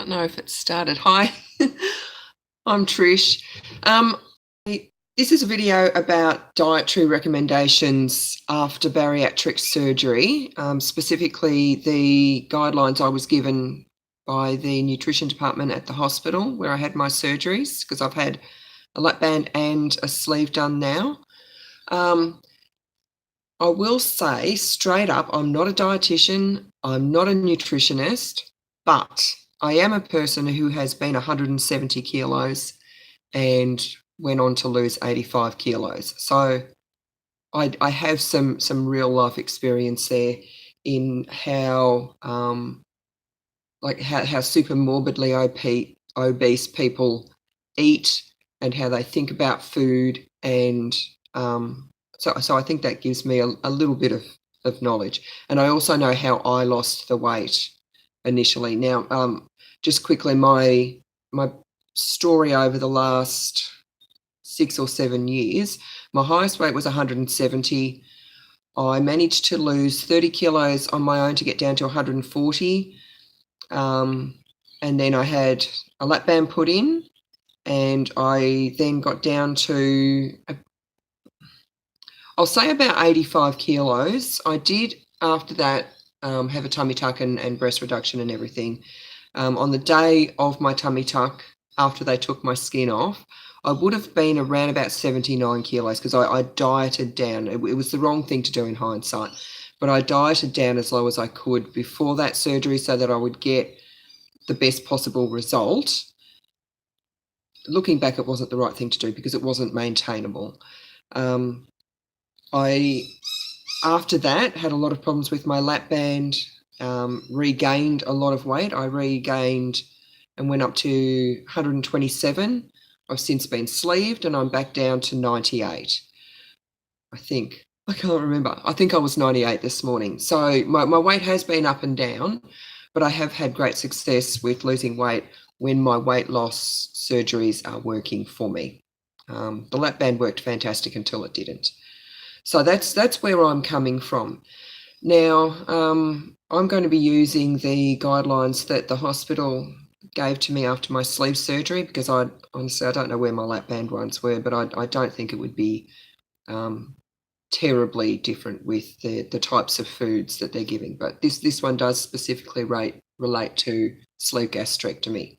don't know if it started. Hi, I'm Trish. Um, this is a video about dietary recommendations after bariatric surgery, specifically the guidelines I was given by the nutrition department at the hospital where I had my surgeries, because I've had a lap band and a sleeve done now. I will say straight up, I'm not a dietitian, I'm not a nutritionist, but I am a person who has been 170 kilos and went on to lose 85 kilos. So I have some real life experience there in how how super morbidly obese people eat and how they think about food, and so I think that gives me a little bit of knowledge. And I also know how I lost the weight initially. Now, just quickly, my story over the last 6 or 7 years, my highest weight was 170. I managed to lose 30 kilos on my own to get down to 140. And then I had a lap band put in, and I then got down to, I'll say, about 85 kilos. I did, after that, have a tummy tuck and breast reduction and everything. On the day of my tummy tuck, after they took my skin off, I would have been around about 79 kilos because I dieted down. It was the wrong thing to do in hindsight, but I dieted down as low as I could before that surgery so that I would get the best possible result. Looking back, it wasn't the right thing to do because it wasn't maintainable. I, after that, had a lot of problems with my lap band, regained a lot of weight. I regained and went up to 127. I've since been sleeved and I'm back down to 98. I think. I can't remember. I think I was 98 this morning. So my weight has been up and down, but I have had great success with losing weight when my weight loss surgeries are working for me. The lap band worked fantastic until it didn't. So that's where I'm coming from. Now, I'm going to be using the guidelines that the hospital gave to me after my sleeve surgery, because honestly, I don't know where my lap band ones were, but I don't think it would be terribly different with the types of foods that they're giving. But this one does specifically relate to sleeve gastrectomy.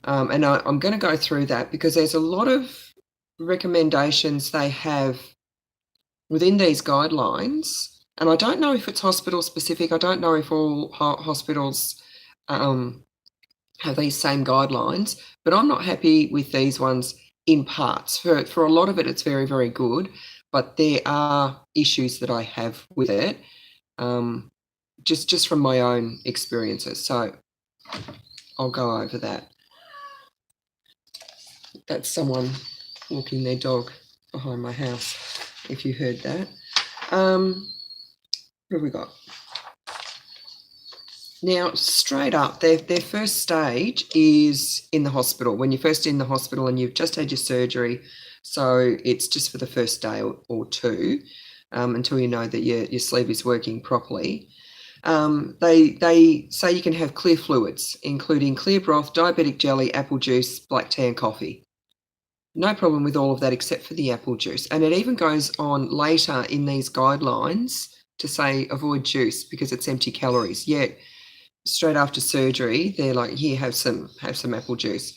And I'm going to go through that because there's a lot of recommendations they have within these guidelines, and I don't know if it's hospital specific. I don't know if all hospitals have these same guidelines, but I'm not happy with these ones in parts. For a lot of it, it's very, very good, but there are issues that I have with it, just from my own experiences. So I'll go over that. That's someone walking their dog behind my house, if you heard that. What have we got? Now, straight up, their first stage is in the hospital. When you're first in the hospital and you've just had your surgery, so it's just for the first day or two, until you know that your sleeve is working properly. They say you can have clear fluids, including clear broth, diabetic jelly, apple juice, black tea and coffee. No problem with all of that except for the apple juice. And it even goes on later in these guidelines to say avoid juice because it's empty calories. Yet straight after surgery, they're like, here, have some apple juice.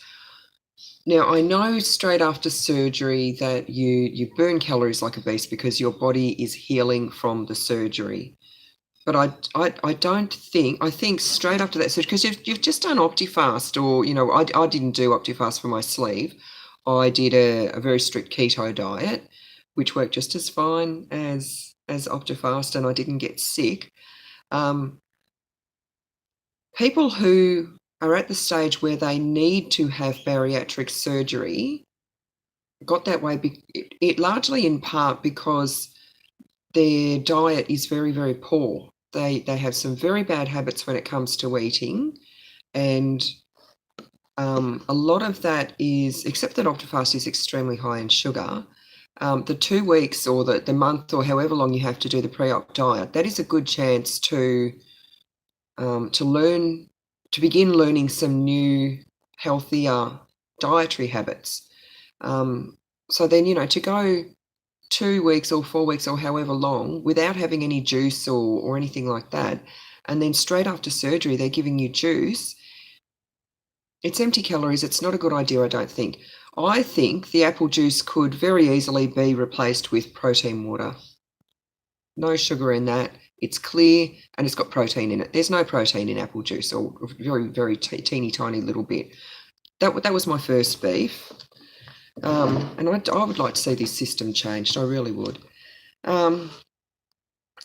Now, I know straight after surgery that you burn calories like a beast because your body is healing from the surgery. But I don't think, I think straight after that surgery, because you've just done OptiFast, or, I didn't do OptiFast for my sleeve. I did a very strict keto diet, which worked just as fine as OptiFast, and I didn't get sick. People who are at the stage where they need to have bariatric surgery got that way, it largely in part because their diet is very, very poor. They have some very bad habits when it comes to eating, and a lot of that is, except that OptiFast is extremely high in sugar, the 2 weeks or the month or however long you have to do the pre-op diet, that is a good chance to learn to begin learning some new, healthier dietary habits. So then, to go 2 weeks or 4 weeks or however long without having any juice or anything like that, and then straight after surgery, they're giving you juice. It's empty calories. It's not a good idea, I don't think. I think the apple juice could very easily be replaced with protein water. No sugar in that. It's clear and it's got protein in it. There's no protein in apple juice, or very, very teeny tiny little bit. That was my first beef. And I would like to see this system changed. I really would.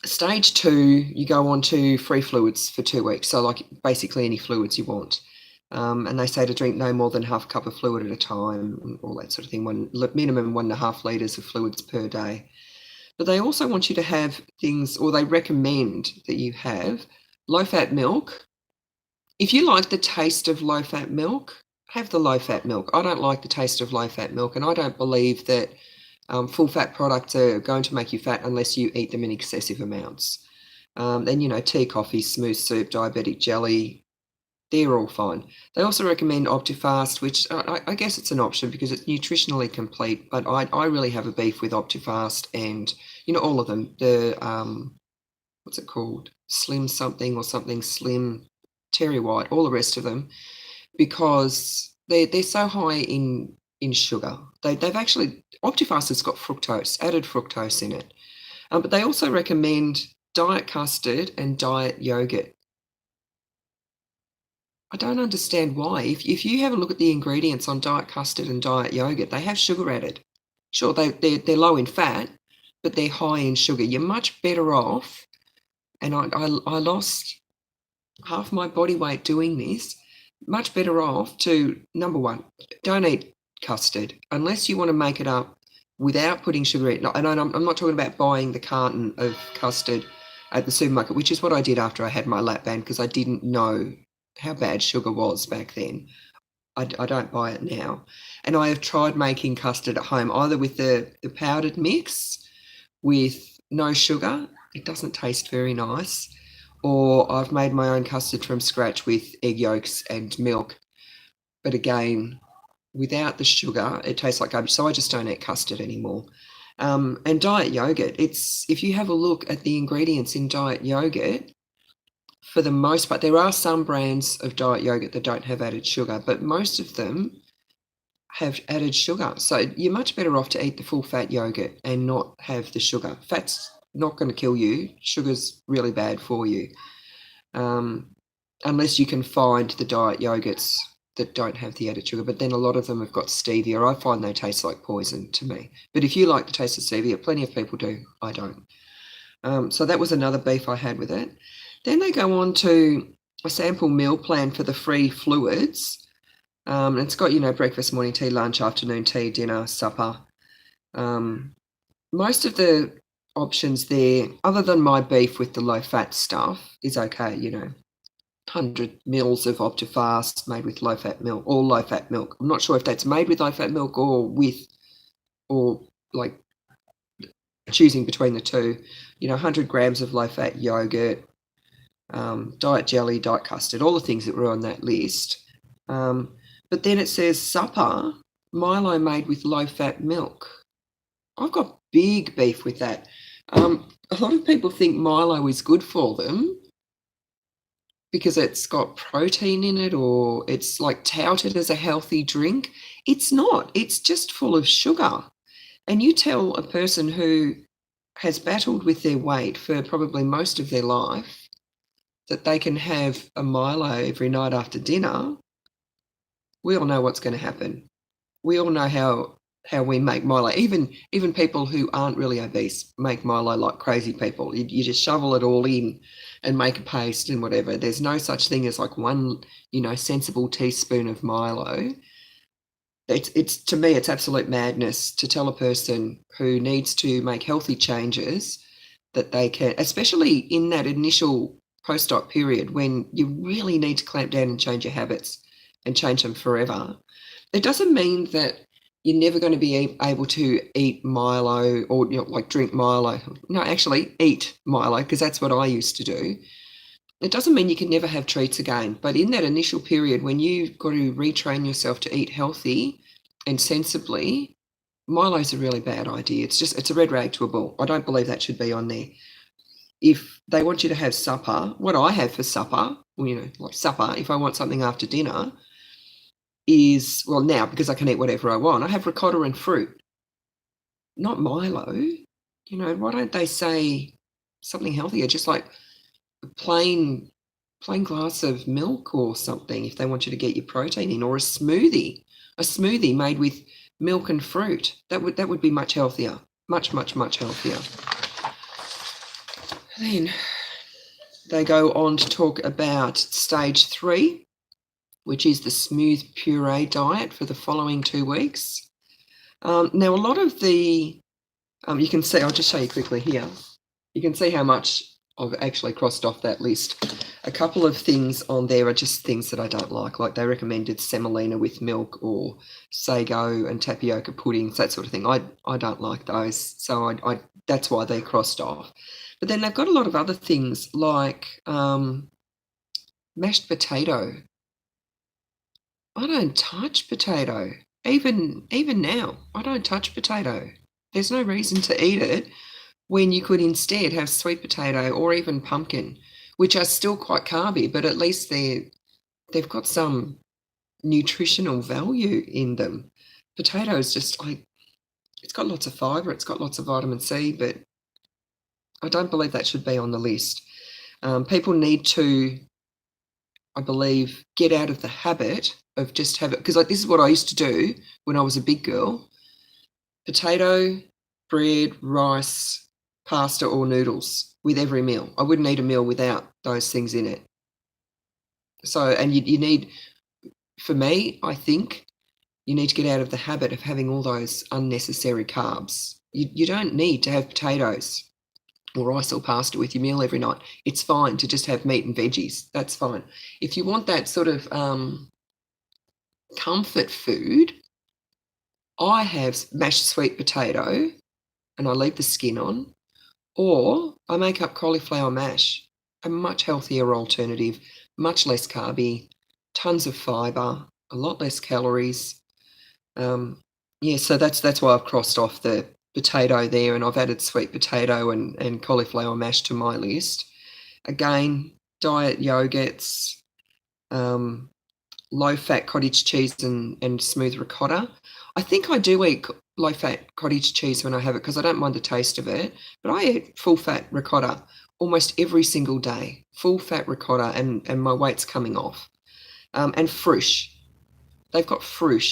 Stage 2, you go on to free fluids for 2 weeks. So like basically any fluids you want. And they say to drink no more than half a cup of fluid at a time, and all that sort of thing. Minimum 1.5 litres of fluids per day. But they also want you to have things, or they recommend that you have low-fat milk. If you like the taste of low-fat milk, have the low-fat milk. I don't like the taste of low-fat milk, and I don't believe that full-fat products are going to make you fat unless you eat them in excessive amounts. Then, tea, coffee, smooth soup, diabetic jelly, they're all fine. They also recommend Optifast, which I guess it's an option because it's nutritionally complete, but I really have a beef with Optifast and, all of them. The, what's it called? Slim something or something slim, Terry White, all the rest of them, because they're so high in sugar. They've actually, Optifast has got added fructose in it. But they also recommend diet custard and diet yogurt. I don't understand why. If you have a look at the ingredients on diet custard and diet yogurt, they have sugar added. Sure, they're low in fat, but they're high in sugar. You're much better off, and I lost half my body weight doing this, much better off to, number one, don't eat custard unless you want to make it up without putting sugar in. And I'm not talking about buying the carton of custard at the supermarket, which is what I did after I had my lap band because I didn't know how bad sugar was back then. I don't buy it now. And I have tried making custard at home, either with the powdered mix with no sugar. It doesn't taste very nice. Or I've made my own custard from scratch with egg yolks and milk. But again, without the sugar, it tastes like garbage. So I just don't eat custard anymore. And diet yogurt, if you have a look at the ingredients in diet yogurt, for the most part, there are some brands of diet yogurt that don't have added sugar, but most of them have added sugar. So you're much better off to eat the full fat yogurt and not have the sugar. Fat's not going to kill you. Sugar's really bad for you. Unless you can find the diet yogurts that don't have the added sugar, but then a lot of them have got stevia. I find they taste like poison to me. But if you like the taste of stevia, plenty of people do. I don't. So that was another beef I had with it. Then they go on to a sample meal plan for the free fluids. It's got, breakfast, morning tea, lunch, afternoon tea, dinner, supper. Most of the options there, other than my beef with the low-fat stuff, is okay, 100 mils of Optifast made with low-fat milk, or low-fat milk. I'm not sure if that's made with low-fat milk or like choosing between the two. 100 grams of low-fat yogurt, diet jelly, diet custard, all the things that were on that list. But then it says supper, Milo made with low-fat milk. I've got big beef with that. A lot of people think Milo is good for them because it's got protein in it, or it's like touted as a healthy drink. It's not. It's just full of sugar. And you tell a person who has battled with their weight for probably most of their life that they can have a Milo every night after dinner, we all know what's going to happen. We all know how we make Milo. Even people who aren't really obese make Milo like crazy people. You just shovel it all in and make a paste and whatever. There's no such thing as like one, sensible teaspoon of Milo. It's to me, it's absolute madness to tell a person who needs to make healthy changes that they can, especially in that initial post-op period when you really need to clamp down and change your habits and change them forever. It doesn't mean that you're never going to be able to eat Milo or like drink Milo. No, actually eat Milo, because that's what I used to do. It doesn't mean you can never have treats again, but in that initial period when you've got to retrain yourself to eat healthy and sensibly, Milo's a really bad idea. It's a red rag to a bull. I don't believe that should be on there. If they want you to have supper, what I have for supper, like supper, if I want something after dinner, is, well, now because I can eat whatever I want, I have ricotta and fruit, not Milo. Why don't they say something healthier, just like a plain glass of milk or something if they want you to get your protein in, or a smoothie made with milk and fruit. That would be much healthier, much healthier. Then they go on to talk about stage 3, which is the smooth puree diet for the following 2 weeks. Now, a lot of the, you can see, I'll just show you quickly here. You can see how much I've actually crossed off that list. A couple of things on there are just things that I don't like they recommended semolina with milk or sago and tapioca puddings, that sort of thing. I don't like those, so I that's why they're crossed off. But then they've got a lot of other things like mashed potato. I don't touch potato. Even now, I don't touch potato. There's no reason to eat it when you could instead have sweet potato or even pumpkin, which are still quite carby, but at least they've got some nutritional value in them. Potatoes it's got lots of fibre, it's got lots of vitamin C, but I don't believe that should be on the list. People need to, I believe, get out of the habit of just have it, because this is what I used to do when I was a big girl. Potato, bread, rice, pasta or noodles with every meal. I wouldn't eat a meal without those things in it. So, and you need, for me, I think you need to get out of the habit of having all those unnecessary carbs. You don't need to have potatoes or rice or pasta with your meal every night. It's fine to just have meat and veggies. That's fine. If you want that sort of comfort food, I have mashed sweet potato and I leave the skin on, or I make up cauliflower mash, a much healthier alternative, much less carby, tons of fibre, a lot less calories. So that's why I've crossed off the potato there, and I've added sweet potato and cauliflower mash to my list. Again, diet yogurts, low-fat cottage cheese and smooth ricotta. I think I do eat low-fat cottage cheese when I have it because I don't mind the taste of it, but I eat full-fat ricotta almost every single day, full-fat ricotta, and my weight's coming off. And fruit. They've got fruit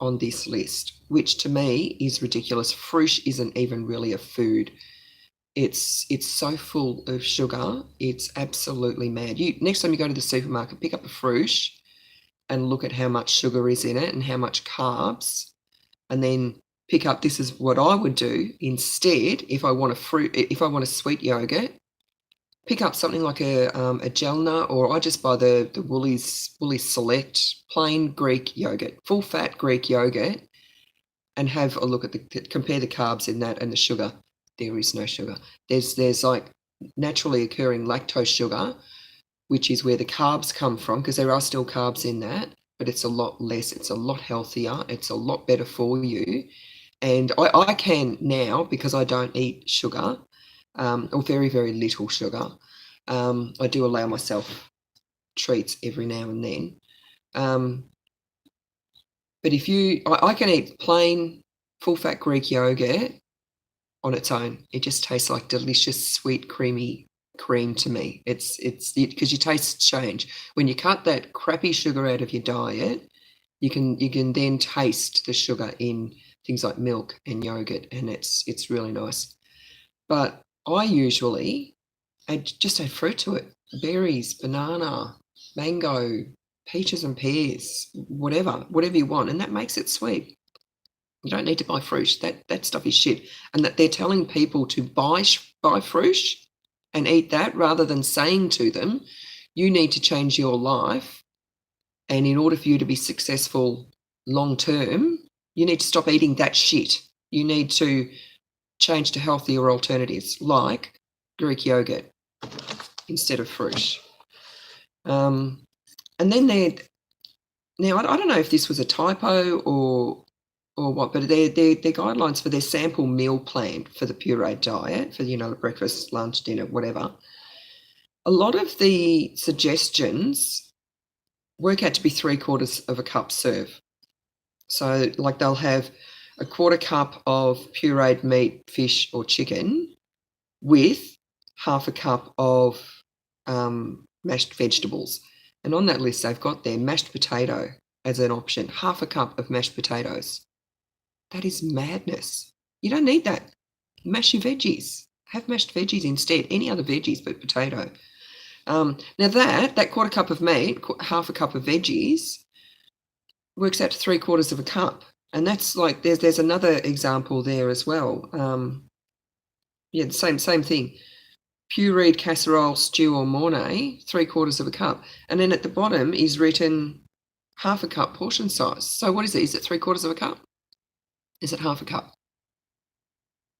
on this list, which to me is ridiculous. Fruit isn't even really a food. It's so full of sugar. It's absolutely mad. Next time you go to the supermarket, pick up a fruit and look at how much sugar is in it and how much carbs, and then pick up, this is what I would do instead if I want a sweet yogurt, pick up something like a gel nut, or I just buy the Woolies Select plain Greek yogurt, full fat Greek yogurt, and have a look at compare the carbs in that and the sugar. There is no sugar. There's like naturally occurring lactose sugar, which is where the carbs come from, because there are still carbs in that, but it's a lot less, it's a lot healthier, it's a lot better for you. And I can now, because I don't eat sugar, or very, very little sugar. I do allow myself treats every now and then. But I can eat plain full-fat Greek yogurt on its own. It just tastes like delicious, sweet, creamy cream to me. It's because your tastes change. When you cut that crappy sugar out of your diet, you can then taste the sugar in things like milk and yogurt, and it's really nice. But I usually just add fruit to it. Berries, banana, mango, peaches and pears, whatever you want, and that makes it sweet. You don't need to buy fruit. That stuff is shit. And that they're telling people to buy fruit and eat that, rather than saying to them, you need to change your life, and in order for you to be successful long term, you need to stop eating that shit. You need to change to healthier alternatives like Greek yogurt instead of fruit. And then now I don't know if this was a typo or what, but their guidelines for their sample meal plan for the pureed diet, for, you know, breakfast, lunch, dinner, whatever. A lot of the suggestions work out to be 3/4 of a cup serve. So, like, they'll have a 1/4 cup of pureed meat, fish, or chicken with 1/2 cup of mashed vegetables. And on that list, they've got their mashed potato as an option, 1/2 cup of mashed potatoes. That is madness. You don't need that. Mash your veggies. Have mashed veggies instead. Any other veggies but potato. Now that 1/4 cup of meat, 1/2 cup of veggies, works out to 3/4 of a cup. And that's like, there's another example there as well. Yeah, the same thing. Pureed casserole, stew, or mornay, 3/4 of a cup. And then at the bottom is written 1/2 cup portion size. So what is it? Is it 3/4 of a cup? Is it 1/2 cup?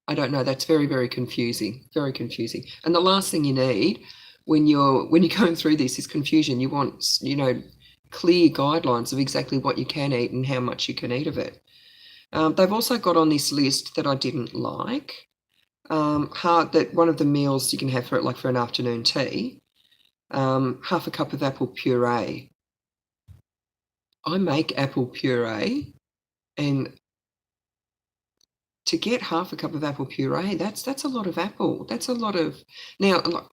I don't know. That's very, very confusing. Very confusing. And the last thing you need when you're going through this is confusion. You want, you know, clear guidelines of exactly what you can eat and how much you can eat of it. They've also got on this list that I didn't like, that one of the meals you can have for an afternoon tea, 1/2 cup of apple puree. I make apple puree, and to get 1/2 cup of apple puree, that's a lot of apple. That's a lot of. Now,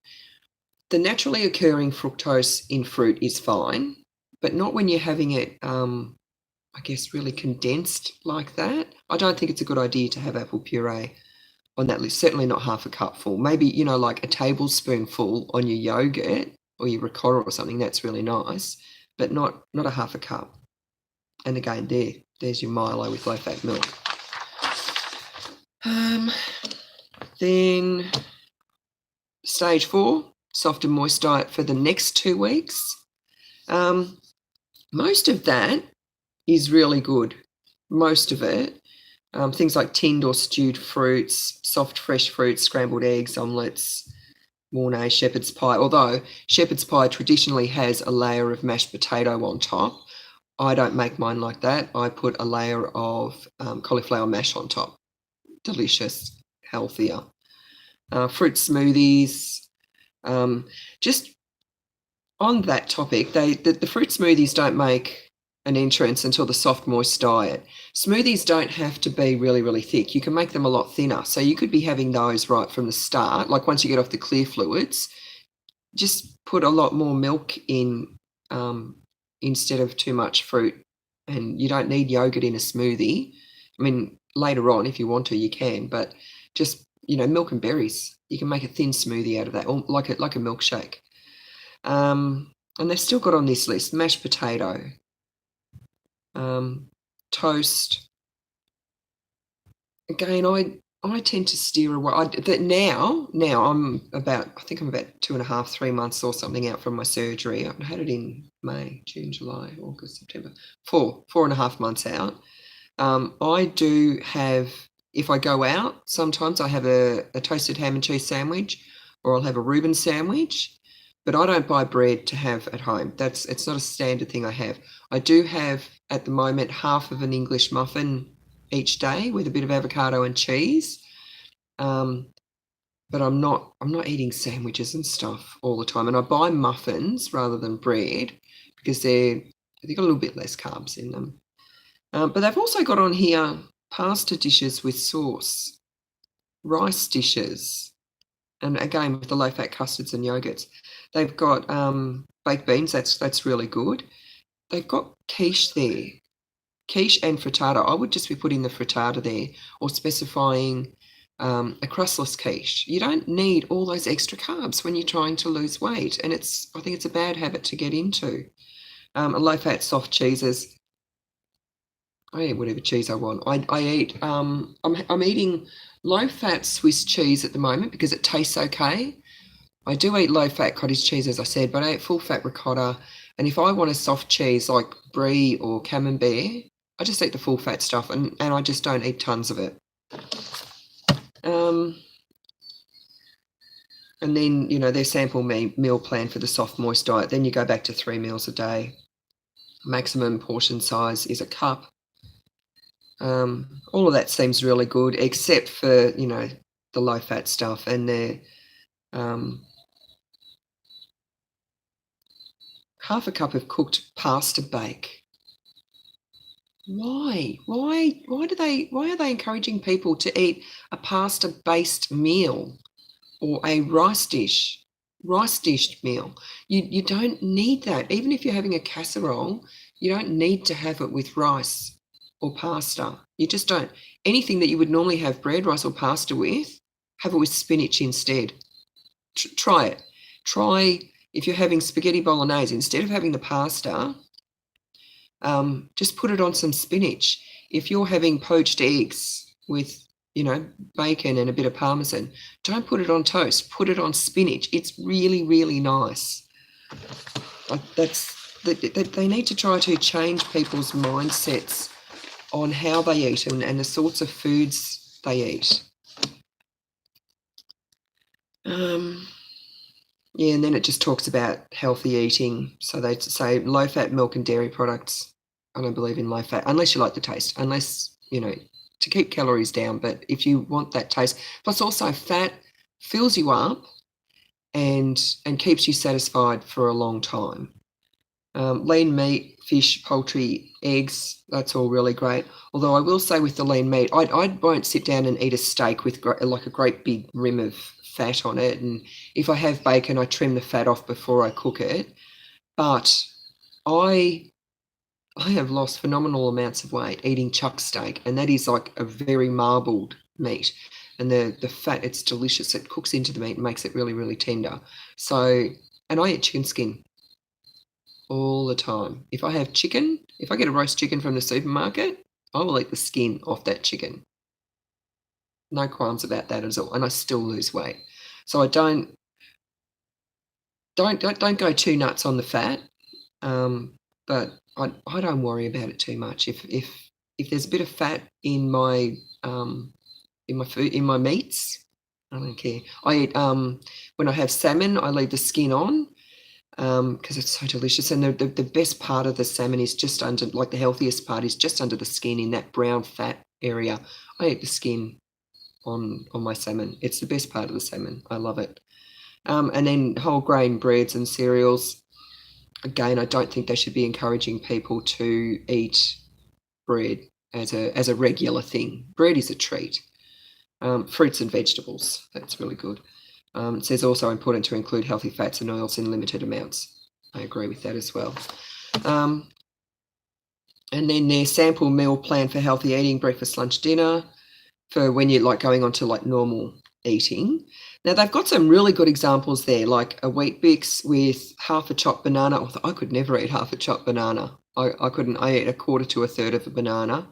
the naturally occurring fructose in fruit is fine, but not when you're having it, I guess, really condensed like that. I don't think it's a good idea to have apple puree on that list. Certainly not 1/2 cup full. Maybe, you know, like a tablespoonful on your yogurt or your ricotta or something. That's really nice, but not a 1/2 cup. And again, there's your Milo with low-fat milk. Then stage 4, soft and moist diet for the next 2 weeks. Most of that is really good. Most of it. Things like tinned or stewed fruits, soft fresh fruits, scrambled eggs, omelettes, mornay, shepherd's pie. Although shepherd's pie traditionally has a layer of mashed potato on top. I don't make mine like that. I put a layer of cauliflower mash on top. Delicious, healthier. Fruit smoothies. Just on that topic, the fruit smoothies don't make an entrance until the soft moist diet. Smoothies don't have to be really, really thick. You can make them a lot thinner. So you could be having those right from the start. Like once you get off the clear fluids, just put a lot more milk in instead of too much fruit. And you don't need yogurt in a smoothie. I mean, later on, if you want to, you can, but just, you know, milk and berries. You can make a thin smoothie out of that, or like a milkshake. And they've still got on this list mashed potato, toast. Again, I tend to steer away. Now I'm about, I think I'm about 2.5, 3 months or something out from my surgery. I had it in May, June, July, August, September, 4.5 months out. I do have, if I go out, sometimes I have a toasted ham and cheese sandwich, or I'll have a Reuben sandwich, but I don't buy bread to have at home. It's not a standard thing I have. I do have at the moment 1/2 of an English muffin each day with a bit of avocado and cheese. But I'm not eating sandwiches and stuff all the time. And I buy muffins rather than bread because they've got a little bit less carbs in them. But they've also got on here pasta dishes with sauce, rice dishes, and again with the low-fat custards and yogurts. They've got baked beans. That's really good. They've got quiche there, quiche and frittata. I would just be putting the frittata there, or specifying a crustless quiche. You don't need all those extra carbs when you're trying to lose weight, and I think it's a bad habit to get into. Low-fat soft cheeses. I eat whatever cheese I want. I eat. I'm eating low-fat Swiss cheese at the moment because it tastes okay. I do eat low-fat cottage cheese, as I said, but I eat full-fat ricotta. And if I want a soft cheese like brie or camembert, I just eat the full-fat stuff, and I just don't eat tons of it. And then, their sample meal plan for the soft, moist diet. Then you go back to 3 meals a day. Maximum portion size is a cup. All of that seems really good, except for, the low-fat stuff and the half a cup of cooked pasta bake. Why? Why are they encouraging people to eat a pasta-based meal or a rice dish meal? You don't need that. Even if you're having a casserole, you don't need to have it with rice or pasta. You just don't. Anything that you would normally have bread, rice, or pasta with, have it with spinach instead. Try it. Try, if you're having spaghetti bolognese, instead of having the pasta, just put it on some spinach. If you're having poached eggs with, bacon and a bit of parmesan, don't put it on toast. Put it on spinach. It's really, really nice. They need to try to change people's mindsets on how they eat and the sorts of foods they eat. Yeah, and then it just talks about healthy eating. So they say low-fat milk and dairy products. I don't believe in low-fat, unless you like the taste, unless, to keep calories down. But if you want that taste, plus also fat fills you up and keeps you satisfied for a long time. Lean meat, fish, poultry, eggs, that's all really great. Although I will say with the lean meat, I won't sit down and eat a steak with like a great big rim of fat on it. And if I have bacon, I trim the fat off before I cook it. But I have lost phenomenal amounts of weight eating chuck steak, and that is like a very marbled meat. And the fat, it's delicious. It cooks into the meat and makes it really, really tender. So, and I eat chicken skin all the time. If I get a roast chicken from the supermarket, I will eat the skin off that chicken. No qualms about that at all, and I still lose weight. So I don't go too nuts on the fat, but I don't worry about it too much. If there's a bit of fat in my food, in my meats, I don't care. I eat when I have salmon, I leave the skin on because it's so delicious. And the best part of the salmon is just under, like the healthiest part is just under the skin in that brown fat area. I eat the skin on my salmon. It's the best part of the salmon. I love it. And then whole grain breads and cereals. Again, I don't think they should be encouraging people to eat bread as a regular thing. Bread is a treat. Fruits and vegetables, that's really good. It says also important to include healthy fats and oils in limited amounts. I agree with that as well. And then their sample meal plan for healthy eating, breakfast, lunch, dinner, for when you're like going on to like normal eating. Now they've got some really good examples there, like a wheat bix with half a chopped banana. I could never eat half a chopped banana. I couldn't. I ate a quarter to a third of a banana.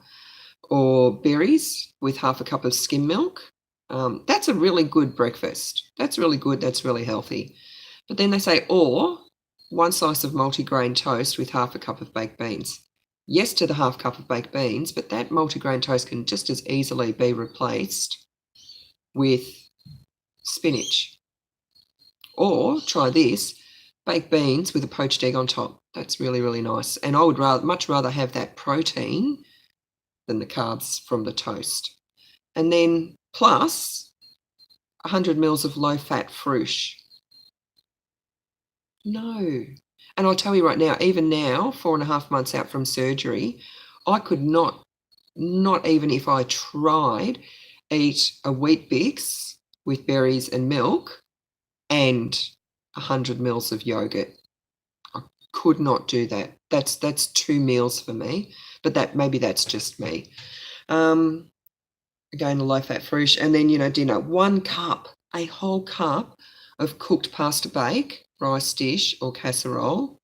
Or berries with half a cup of skim milk. That's a really good breakfast. That's really good. That's really healthy. But then they say, or one slice of multigrain toast with half a cup of baked beans. Yes to the half cup of baked beans, but that multigrain toast can just as easily be replaced with spinach. Or try this, baked beans with a poached egg on top. That's really, really nice. And I would much rather have that protein than the carbs from the toast. And then plus 100 mils of low-fat fruit. No. And I'll tell you right now, even now, 4.5 months out from surgery, I could not even if I tried, eat a wheat bix with berries and milk and 100 mils of yogurt. I could not do that. That's 2 meals for me, but maybe that's just me. Again, a low-fat fruit, and then, dinner. 1 cup, a whole cup of cooked pasta bake, rice dish or casserole.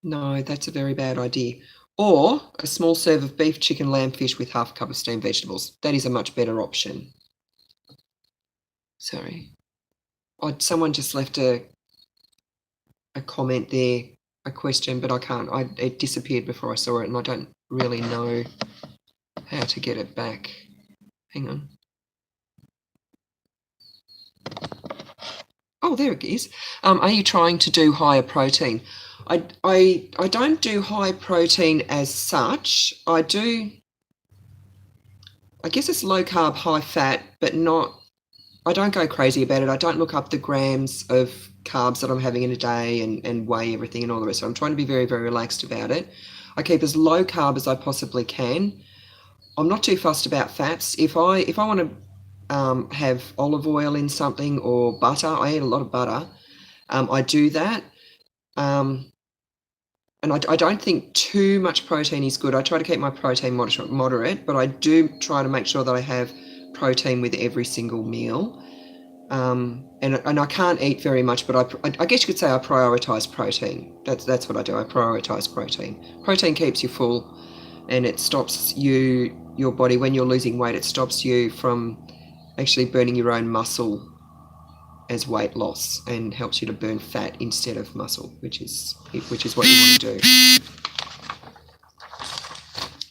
No, that's a very bad idea. Or a small serve of beef, chicken, lamb, fish with half a cup of steamed vegetables. That is a much better option. Sorry. Someone just left a comment there, a question, but I can't. It disappeared before I saw it, and I don't really know how to get it back. Hang on. Oh, there it is. Are you trying to do higher protein? I don't do high protein as such. I guess it's low carb, high fat, but not, I don't go crazy about it. I don't look up the grams of carbs that I'm having in a day and weigh everything and all the rest. So I'm trying to be very, very relaxed about it. I keep as low carb as I possibly can. I'm not too fussed about fats. If I want to have olive oil in something or butter, I eat a lot of butter. I do that. And I don't think too much protein is good. I try to keep my protein moderate, but I do try to make sure that I have protein with every single meal. And I can't eat very much, but I guess you could say I prioritise protein. That's what I do. I prioritise protein. Protein keeps you full, and it stops your body, when you're losing weight, it stops you from actually burning your own muscle as weight loss, and helps you to burn fat instead of muscle, which is what you want to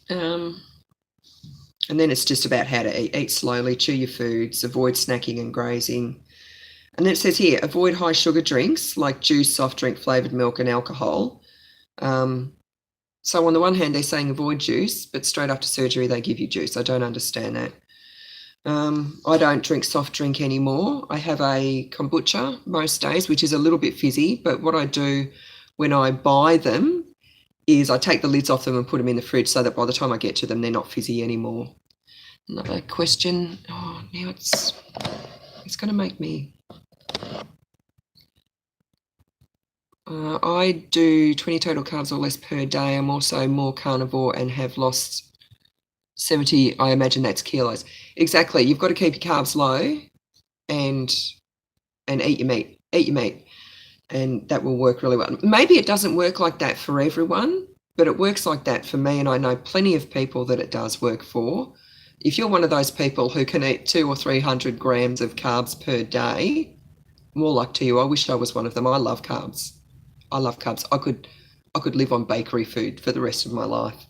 do. And then it's just about how to eat slowly, chew your foods, avoid snacking and grazing. And then it says here, avoid high sugar drinks like juice, soft drink, flavoured milk and alcohol. So on the one hand, they're saying avoid juice, but straight after surgery, they give you juice. I don't understand that. I don't drink soft drink anymore. I have a kombucha most days, which is a little bit fizzy, but what I do when I buy them is I take the lids off them and put them in the fridge so that by the time I get to them, they're not fizzy anymore. Another question. Oh, now it's going to make me... I do 20 total carbs or less per day. I'm also more carnivore and have lost 70, I imagine that's kilos. Exactly. You've got to keep your carbs low and eat your meat. Eat your meat. And that will work really well. Maybe it doesn't work like that for everyone, but it works like that for me, and I know plenty of people that it does work for. If you're one of those people who can eat 200 or 300 grams of carbs per day, more luck to you. I wish I was one of them. I love carbs. I love carbs. I could live on bakery food for the rest of my life,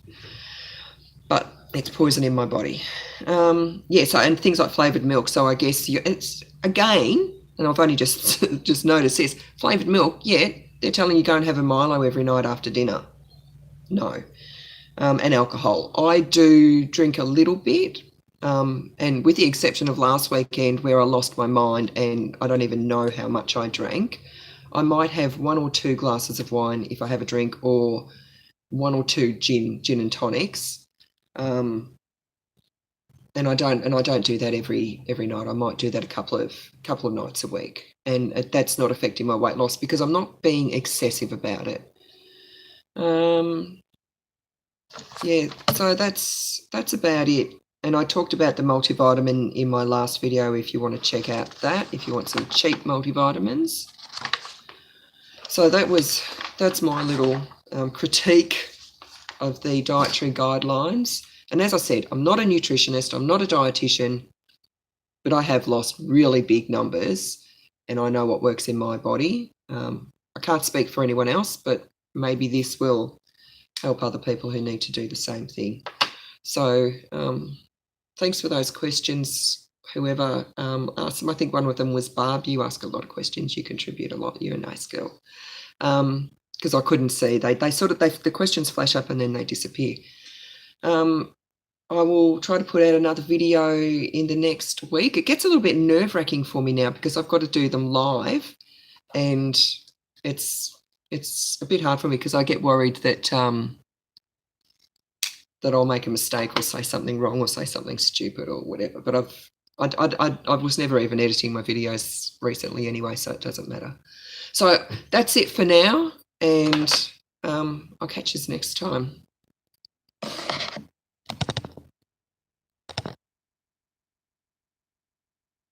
but it's poison in my body. So and things like flavoured milk. So I guess it's again, and I've only just noticed this, flavoured milk. Yeah, they're telling you go and have a Milo every night after dinner. No, and alcohol. I do drink a little bit, and with the exception of last weekend where I lost my mind and I don't even know how much I drank. I might have 1 or 2 glasses of wine if I have a drink, or 1 or 2 gin and tonics. And I don't do that every night. I might do that a couple of nights a week, and that's not affecting my weight loss because I'm not being excessive about it. So that's about it. And I talked about the multivitamin in my last video if you want to check out that, if you want some cheap multivitamins. So that's my little critique of the dietary guidelines. And as I said, I'm not a nutritionist, I'm not a dietitian, but I have lost really big numbers and I know what works in my body. I can't speak for anyone else, but maybe this will help other people who need to do the same thing. So thanks for those questions. Whoever asked them, I think one of them was Barb. You ask a lot of questions, you contribute a lot, you're a nice girl. Because I couldn't see, the questions flash up and then they disappear. I will try to put out another video in the next week. It gets a little bit nerve-wracking for me now because I've got to do them live, and it's a bit hard for me because I get worried that that I'll make a mistake or say something wrong or say something stupid or whatever. But I was never even editing my videos recently anyway, so it doesn't matter. So that's it for now, and I'll catch you next time.